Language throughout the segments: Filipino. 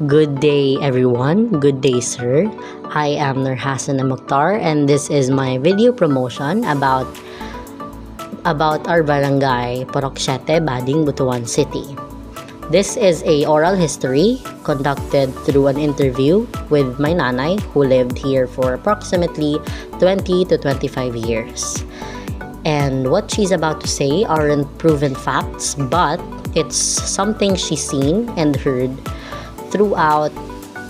Good day, everyone. Good day, sir. I am Nur Hassan Mokhtar, and this is my video promotion about our barangay, Purok 7, Bading, Butuan City. This is a oral history conducted through an interview with my nanay who lived here for approximately 20 to 25 years. And what she's about to say aren't proven facts, but it's something she's seen and heard throughout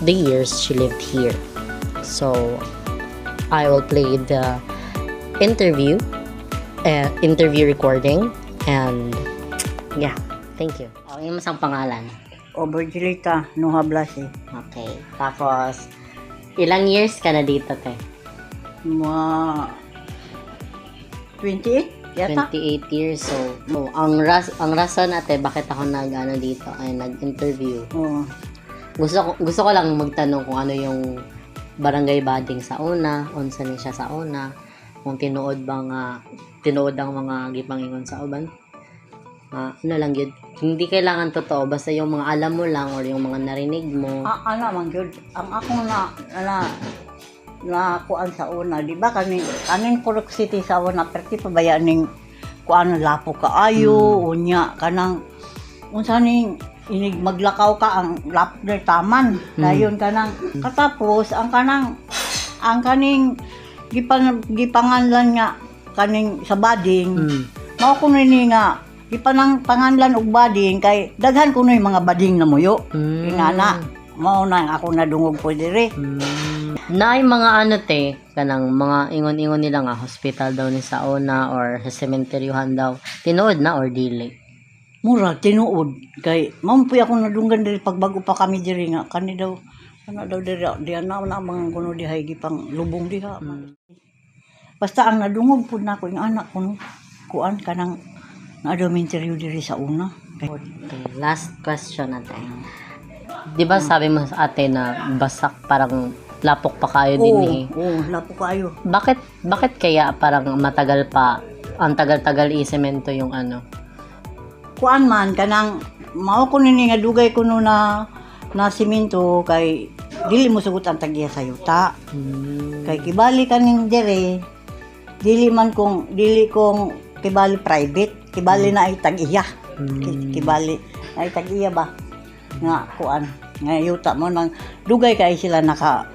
the years she lived here. So I will play the interview recording, and yeah, thank you. Yung masang pangalan? Virgilita Nuha Blasi. Okay. Tapos, ilang years ka na dito, te? Mga 28 yata. 28 years. So, ang rason ate, bakit ako nag-interview. Oo. Gusto ko lang magtanong kung ano yung barangay Bading sa una, unsa ni siya sa una, kung tinuod ang mga gipangingon sa uban. Ano lang yun, hindi kailangan totoo, basta yung mga alam mo lang or yung mga narinig mo. Ano man yun, ang akong na kuan sa una, di ba kaning Purok City sa una, perti pa ba yaning kuan lapo kaayo, unya kanang unsa ning inig maglakaw ka ang lapo na taman, dayon kanang katapos ang kaning gipanganlan nga kaning sa Bading, mao ko nini nga ipanang panganlan og Bading kay daghan kuno yung mga bading na muyo. Inana mao na ako nadungog po dire. Na yung mga te, kanang mga ingon-ingon nila nga hospital daw ni sa una or sa sementeryohan daw. Tinuod na or dili? Mura tinuod kay mao po ako nadunggan diri pagbago pa kami diri nga kani daw ana daw diri di ana na mga kuno dihay gipang lubong diha. Basta ang nadungog pud nako yung anak kuno kuan kanang na-interview diri sa una. Okay, last question ate. Di ba sabi mo sa ate na basak parang lapok pa kayo din eh? Oo, lapok kayo. Bakit kaya parang matagal pa, ang tagal-tagal isemento yung ano? Kuan man kanang mao ko nini nga dugay kuno na simento kay dili mo sugot ang tagiya sa yuta. Kay kibali kaning dire dili kong kibali private. Kibali na ay tag-iya. Kibali na ay tag-iya ba? Nga kuan. Nga yuta mo nang dugay kay sila naka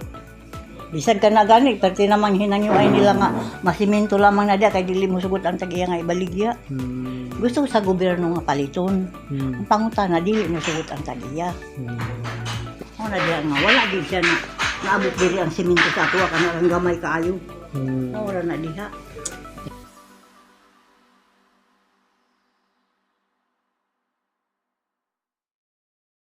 bisag ka na gani. Pati namang hinangyuay nila nga masiminto lamang na diya kay dili mo sugot ang tag-iya nga ibaligya. Gusto ko sa gobyerno nga paliton. Ang pangutana dili mo sugot ang tag-iya. Ano na diya nga wala din siya na naabot diri ang siminto sa atuwa kana ang gamay kaayo. Wala na diha.